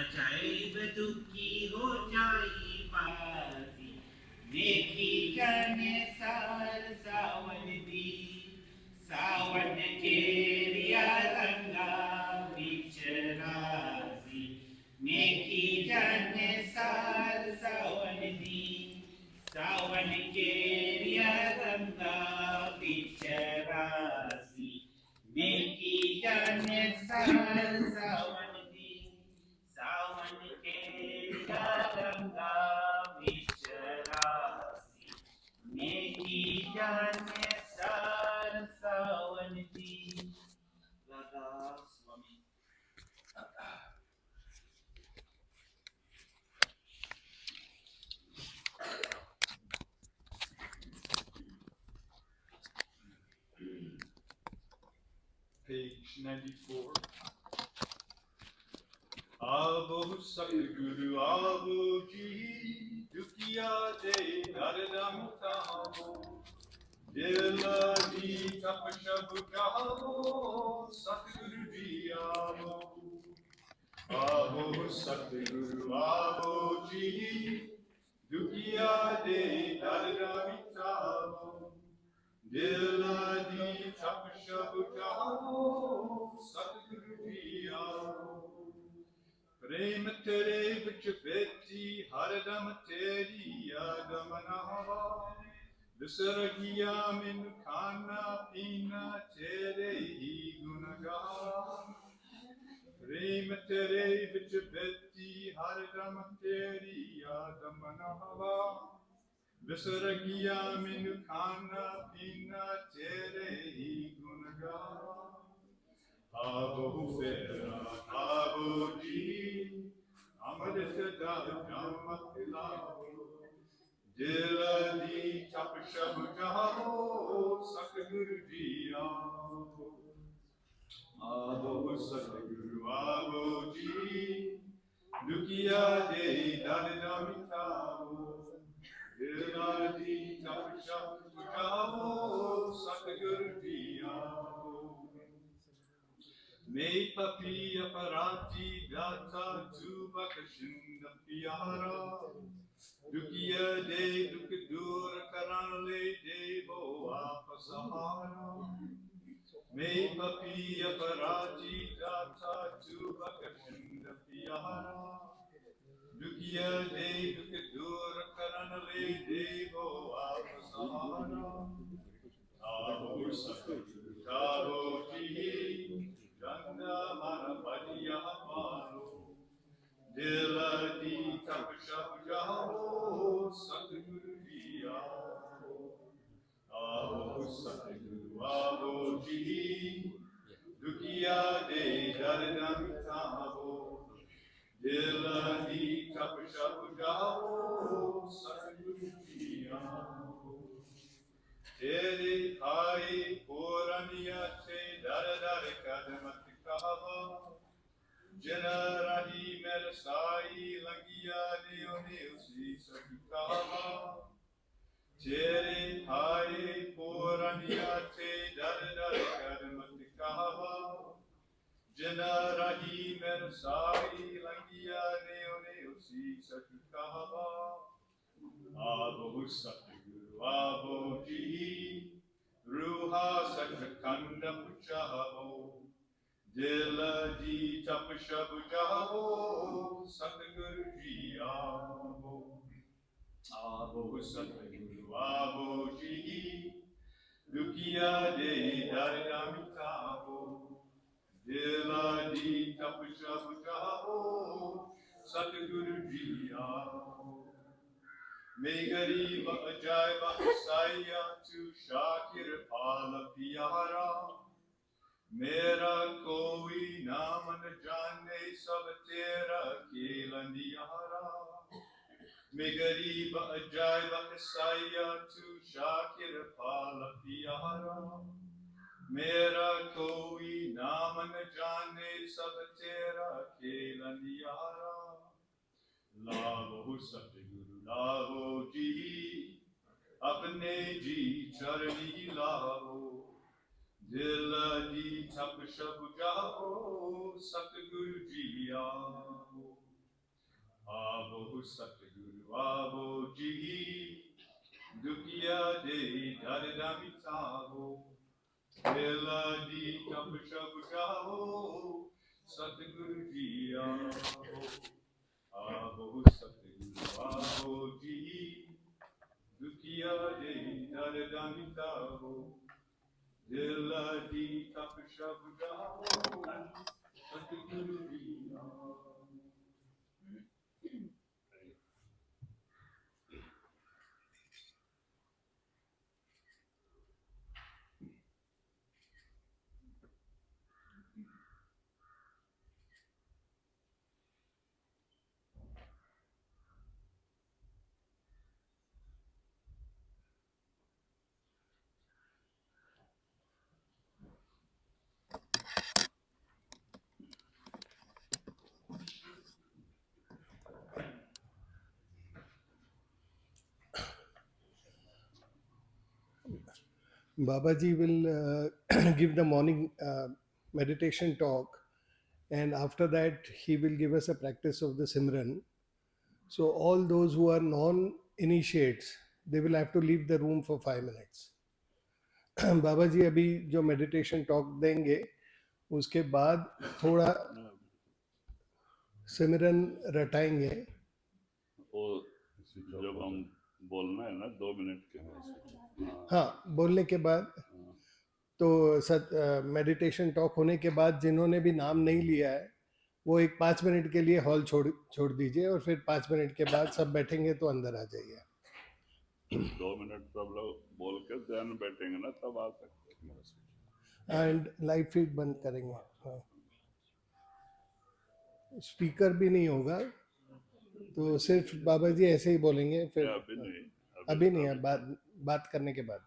अजाइब दुखी हो जाई बाजी, देखी जाने सार सावन दी, सावन के रिया रंगा बिचरासी, देखी जाने सार सावन दी, सावन के रिया रंगा बिचरासी, देखी जाने सार सावन दी, सावन के रिया रंगा बिचरासी, देखी जाने सार सावन दी. Radhaswami. Page 94. Avo Satguru Avo Ji Dukiya De Daradam Tamo Dilla Di Tapashabu Kahavo Satguru Ji Avo Avo Satguru Avo Ji Dukiya De Daradam Tamo Dilla Di Tapashabu Kahavo Satguru Ji Avo Prem tere vich beti haradam teri yadamanava Visaragiya min khana pina tere hi gunaga Prem tere vich beti haradam teri yadamanava Visaragiya min khana pina tere hi gunaga Avo Fera, Avo Ji, Amadita Jamatilavo, Dilla Di Tapashabu Javo, Satguru Ji Avo. Avo Satguru Avo Ji, Dukiya De Dadadamitavo, Dilla Di Tapashabu Javo, Satguru Ji Avo. Me papi aparati data tu bakashinda piyara Dukiya de dukadur karanale devo apasahara Me papi aparati data tu bakashinda piyara Dukiya de dukadur karanale devo apasahara Avo Satguru Avo Ji Janda mana padiya mano, dilla di tapashabu javo, Satguru Ji Avo. Avo Satguru Avo Ji, Dukiya De Daradam Tamo, dilla di tapashabu javo, Satguru Ji Avo. Tere Hai Puraniya Te Daradare Kadamati Kahava Jena Rahi Merasai Langiya Neone Usi Saki Kahava Tere Hai Puraniya Te Daradare Kadamati Kahava Jena Rahi Merasai Langiya Neone Usi Saki Kahava Avo Satguru Avo Ji Ruha Satakanda Puchavo Dilla Di Tapashabu Javo Satguru Ji Avo Avo Satguru Avo Ji Dukiya De Daradam Dilla Di Tapashabu Javo Satguru Ji Avo Megari Ajaiba Saya Tu Shakir Pala Piyara Mera Koi Naman Jane Sabatera Kelandiyara Megari Ajaiba Saya Tu Shakir Pala Piyara Mera Koi Naman Jane Sabatera Kelandiyara Lavo Satguru Lavo Ji Apne Ji Charani Lavo Dilla Di Tapashabu Javo Satguru Ji Avo Abo Satguru Abo Ji Dukiya De Jaradami Sabo Vela Di Kapushabujao Satguru Ji Abo Satguru Abo Ji Dukiya De Jaradami Sabo Vela Di Kapushabujao Satguru Ji Babaji will give the morning meditation talk, and after that he will give us a practice of the Simran. So all those who are non-initiates, they will have to leave the room for 5 minutes. Babaji अभी जो meditation talk देंगे, उसके बाद थोड़ा सिमरन रटाएंगे. वो जब हम बोलना है ना 2 मिनट के हाँ, बोलने के बाद तो मेडिटेशन टॉक होने के बाद जिन्होंने भी नाम नहीं लिया है वो एक 5 मिनट के लिए हॉल छोड़ दीजिए, और फिर 5 मिनट के बाद सब बैठेंगे तो अंदर आ जाइए. 2 मिनट सब लोग बोल के ध्यान बैठेंगे ना तब आ सकते हैं. एंड लाइव फीड बंद करेंगे. हाँ, स्पीकर भी नहीं होगा, तो सिर्फ बाबा जी ऐसे ही बोलेंगे. फिर अभी नहीं है, बात करने के बाद.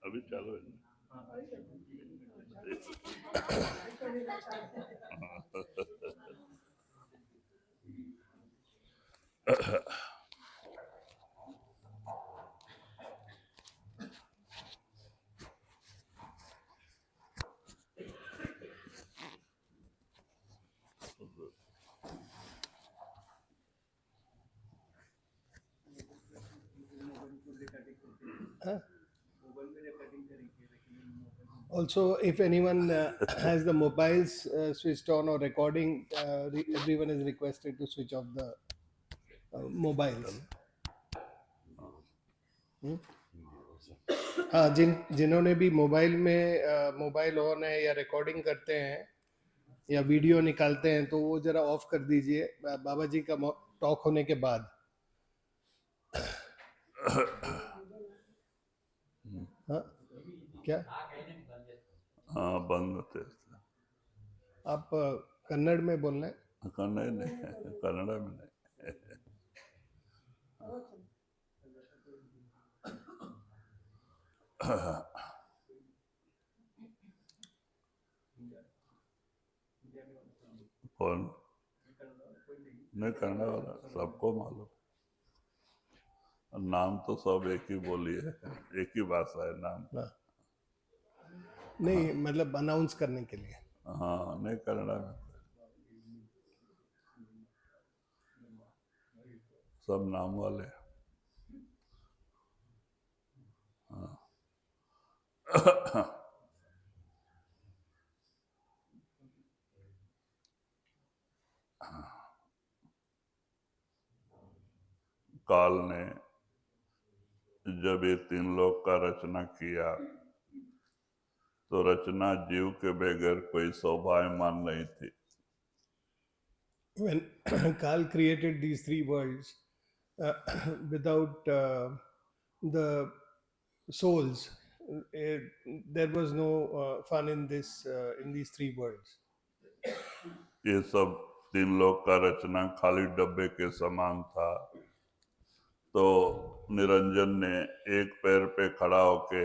अभी चालू है. Also, if anyone has the mobiles switched on or recording, everyone is requested to switch off the mobiles. हाँ, जिन्होंने भी मोबाइल में मोबाइल ऑन है या रिकॉर्डिंग करते हैं या वीडियो निकालते हैं तो वो जरा ऑफ कर दीजिए बाबा जी का टॉक होने के बाद. हाँ, क्या? हाँ, बंद होते. आप कन्नड़ में बोलना है? कन्नड़ नहीं, कन्नड़ में नहीं. कौन नहीं करने वाला, सबको मालूम. नाम तो सब एक ही बोली है, एक ही भाषा है नाम. नहीं, मतलब अनाउंस करने के लिए. हाँ, नहीं करना में सब नाम वाले. काल ने जब ये 3 लोक का रचना किया तो रचना जीव के बगैर कोई शोभायमान नहीं थी. When Kal created these 3 worlds without the souls, there was no fun in this in these 3 worlds. ये सब 3 लोक का रचना खाली डब्बे के समान था. तो निरंजन ने एक पैर पे खड़ा होके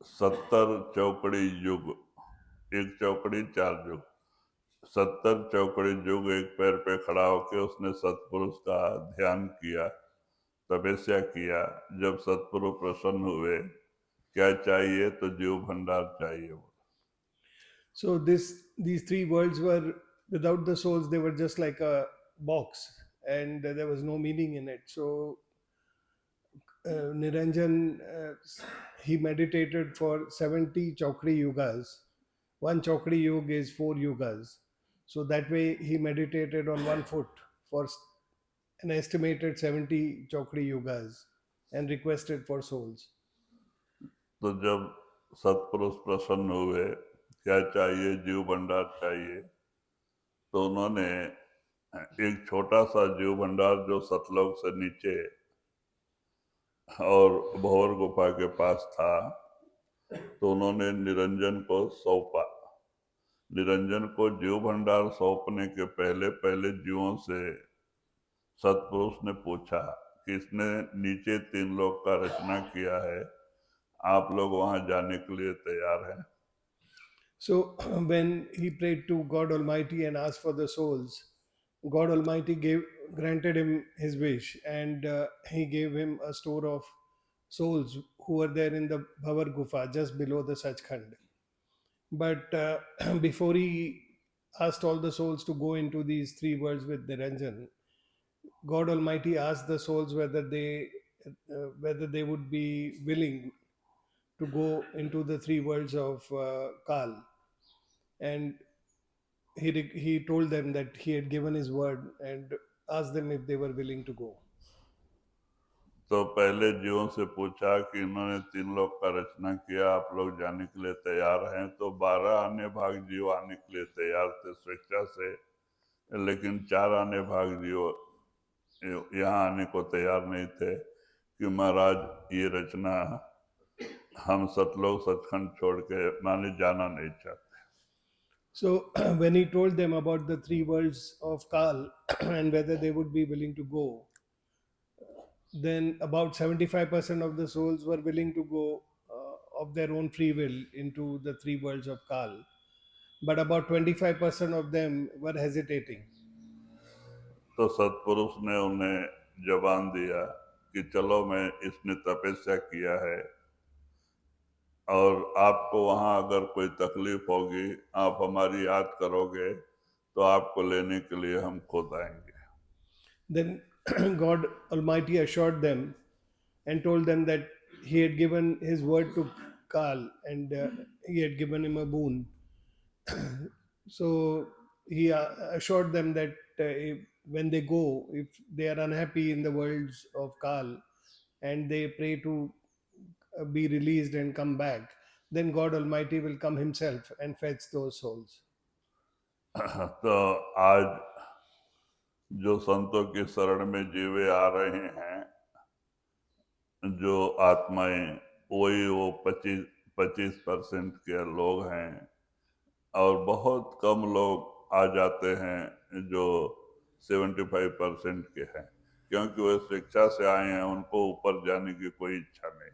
70 चौकड़ी युग, एक चौकड़ी 4 युग, 70 चौकड़ी युग एक पैर पे खड़ा होके उसने सतपुरुष का ध्यान किया, तपस्या किया. जब सतपुरुष प्रसन्न हुए, क्या चाहिए तो जीव भंडार चाहिए. So these 3 worlds were without the souls, they were just like a box, and there was no meaning in it. So Niranjan, he meditated for 70 chokri yugas. One chokri yuga is 4 yugas. So that way he meditated on one foot for an estimated 70 chokri yugas and requested for souls. तो जब सतपुरुष प्रसन्न हुए, क्या चाहिए, जीव भंडार चाहिए, तो उन्होंने एक छोटा सा जीव भंडार जो सतलोक से नीचे और भंवर गुफा के पास था, तो उन्होंने निरंजन को सौंपा। निरंजन को जीव भंडार सौंपने के पहले पहले जीवों से सतपुरुष ने पूछा कि इसने नीचे 3 लोक का रचना किया है, आप लोग वहां जाने के लिए तैयार हैं? So when he prayed to God Almighty and asked for the souls, God Almighty granted him his wish, and he gave him a store of souls who were there in the Bhavar Gufa just below the Sachkhand. But before he asked all the souls to go into these 3 worlds with Niranjan, God Almighty asked the souls whether they would be willing to go into the 3 worlds of Kal, and he told them that he had given his word and asked them if they were willing to go. तो पहले जीवों से पूछा कि इन्होंने 3 लोक का रचना किया, आप लोग जाने के लिए तैयार हैं? तो 12 अन्य भाग जीव आने के लिए तैयार थे स्वेच्छा से, लेकिन 4 अन्य भाग जीव यहाँ आने को तैयार नहीं थे कि महाराज ये रचना हम सतलोक सचखंड छोड़ के माने जाना नहीं चाहते। So when he told them about the 3 worlds of Kal and whether they would be willing to go, then about 75% of the souls were willing to go of their own free will into the 3 worlds of Kal, but about 25% of them were hesitating. तो सतपुरुष ने उन्हें जवान दिया कि चलो, मैं इसने तपस्या किया है और आपको वहां अगर कोई तकलीफ होगी, आप हमारी याद करोगे तो आपको लेने के लिए हम खुद आएंगे। Then God Almighty assured them and told them that he had given his word to Kal, and he had given him a boon. So he assured them that when they go, if they are unhappy in the worlds of Kal and they pray to be released and come back, then God Almighty will come himself and fetch those souls. तो आज जो संतों की शरण में जीवे आ रहे हैं, जो आत्माएं, वही वो 25% के लोग हैं, और बहुत कम लोग आ जाते हैं जो 75% के हैं, क्योंकि वे शिक्षा से आए हैं, उनको ऊपर जाने की कोई इच्छा नहीं।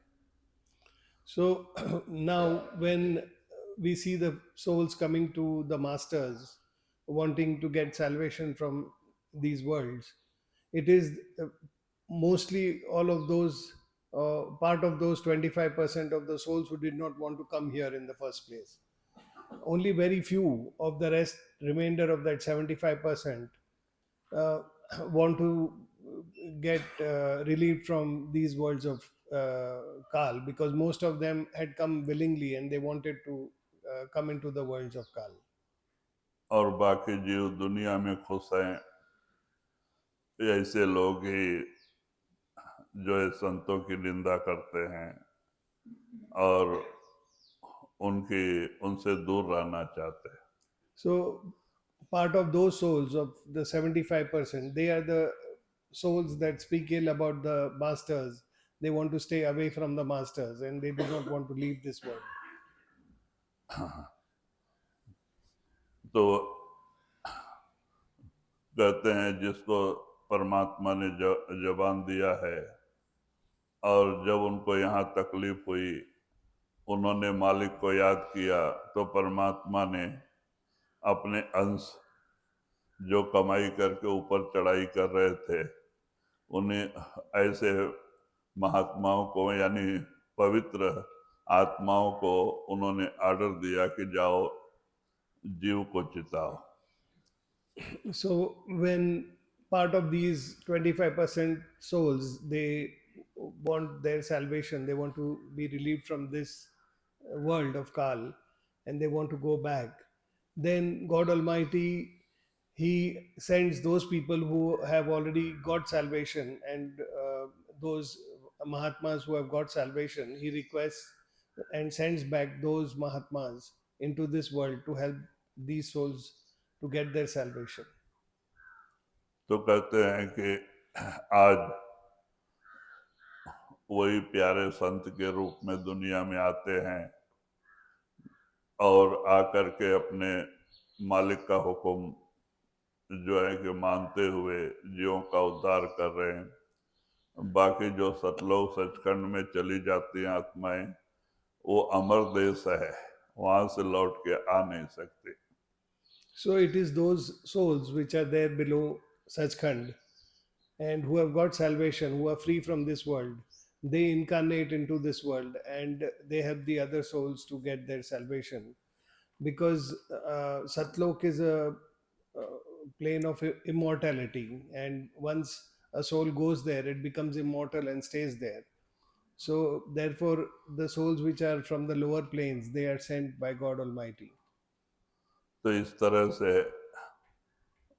So now when we see the souls coming to the masters wanting to get salvation from these worlds, it is mostly all of those part of those 25% of the souls who did not want to come here in the first place. Only very few of the rest, remainder of that 75%, want to get relieved from these worlds of Kal, because most of them had come willingly and they wanted to come into the worlds of Kal. और बाकी जीव दुनिया में खुश हैं, ऐसे लोग ही जो है संतों की निंदा करते हैं और उनसे दूर रहना चाहते हैं। So part of those souls of the 75%, they are the souls that speak ill about the masters. They want to stay away from the masters and they do not want to leave this world. तो कहते हैं जिसको परमात्मा ने जबान दिया है, और जब उनको यहाँ तकलीफ हुई, उन्होंने मालिक को याद किया, तो परमात्मा ने अपने अंश जो कमाई करके ऊपर चढ़ाई कर रहे थे, उन्हें ऐसे महात्माओं को, यानी पवित्र आत्माओं को उन्होंने ऑर्डर दिया कि जाओ जीव को चिताओ। So when part of these 25% souls, they want their salvation, they want to be relieved from this world of Kal, and they want to go back, then God Almighty, he sends those people who have already got salvation, and those Mahatmas who have got salvation, he requests and sends back those Mahatmas into this world to help these souls to get their salvation. तो कहते हैं कि आज वही प्यारे संत के रूप में दुनिया में आते हैं और आकर के अपने मालिक का हुक्म जो है कि मानते हुए जीवों का उद्धार कर रहे हैं। बाकी जो सतलोक सचखंड में चली जाती हैं आत्माएं, वो अमर देश है, वहां से लौट के आ नहीं सकती। So it is those souls which are there below Sachkhand and who have got salvation, who are free from this world. They incarnate into this world and they help the other souls to get their salvation. Because Satlok is a plane of immortality, and once a soul goes there, it becomes immortal and stays there. So, therefore, the souls which are from the lower planes, they are sent by God Almighty. तो इस तरह से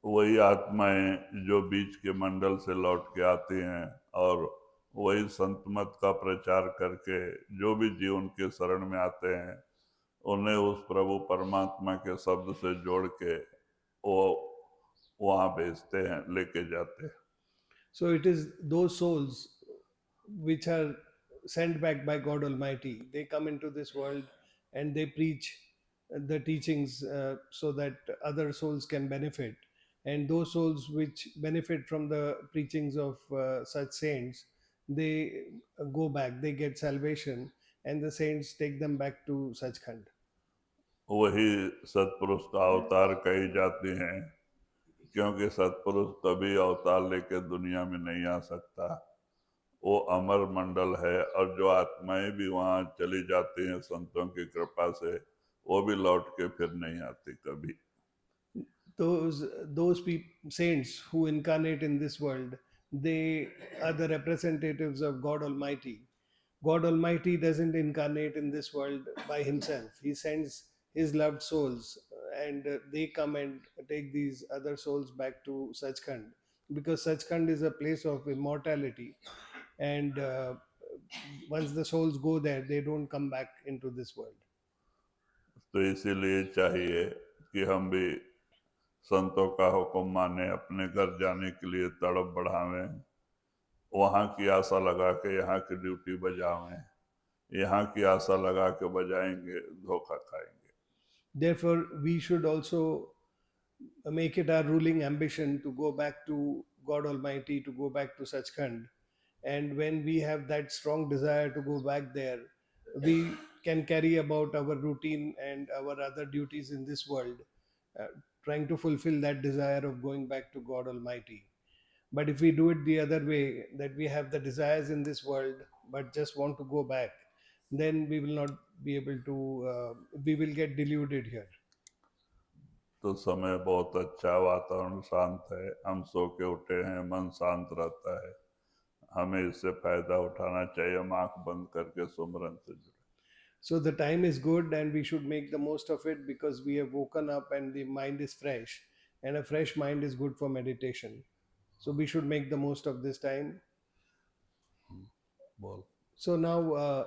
वही आत्माएं जो बीच के मंडल से लौट के आती हैं और वही संत मत का प्रचार करके जो भी जीव उनके शरण में आते हैं उन्हें उस प्रभु परमात्मा के शब्द से जोड़ के वो वहाँ भेजते हैं, लेके जाते हैं। So it is those souls which are sent back by God Almighty. They come into this world and they preach the teachings so that other souls can benefit. And those souls which benefit from the preachings of such saints, they go back, they get salvation, and the saints take them back to Sachkhand. वही सत्पुरुष का अवतार कही जाती हैं, क्योंकि सत्पुरुष कभी अवतार लेके दुनिया में नहीं आ सकता। वो अमर मंडल है और जो आत्माएं भी वहाँ चली जाती हैं संतों की कृपा से, वो भी लौट के फिर नहीं आती कभी। Those saints who incarnate in this world, they are the representatives of God Almighty. God Almighty doesn't incarnate in this world by himself. He sends his loved souls, and they come and take these other souls back to Sachkhand, because Sachkhand is a place of immortality, and once the souls go there, they don't come back into this world. तो इसीलिए चाहिए कि हम भी संतों का हुक्म माने, अपने घर जाने के लिए तड़प बढ़ावें, वहाँ की आशा लगा के यहाँ की ड्यूटी बजावें, यहाँ की आशा लगा के बजाएंगे धोखा खाएंगे। Therefore, we should also make it our ruling ambition to go back to God Almighty, to go back to Sachkhand. And when we have that strong desire to go back there, we can carry about our routine and our other duties in this world, uh, trying to fulfill that desire of going back to God Almighty. But if we do it the other way, that we have the desires in this world but just want to go back, then we will not be able to, we will get deluded here. तो समय बहुत अच्छा, वातावरण शांत है, हम सो के उठे हैं, मन शांत रहता है, हमें इससे फायदा उठाना चाहिए, हम आंख बंद करके सुमरन से जुड़े। So the time is good and we should make the most of it, because we have woken up and the mind is fresh, and a fresh mind is good for meditation. So we should make the most of this time. बोल। So now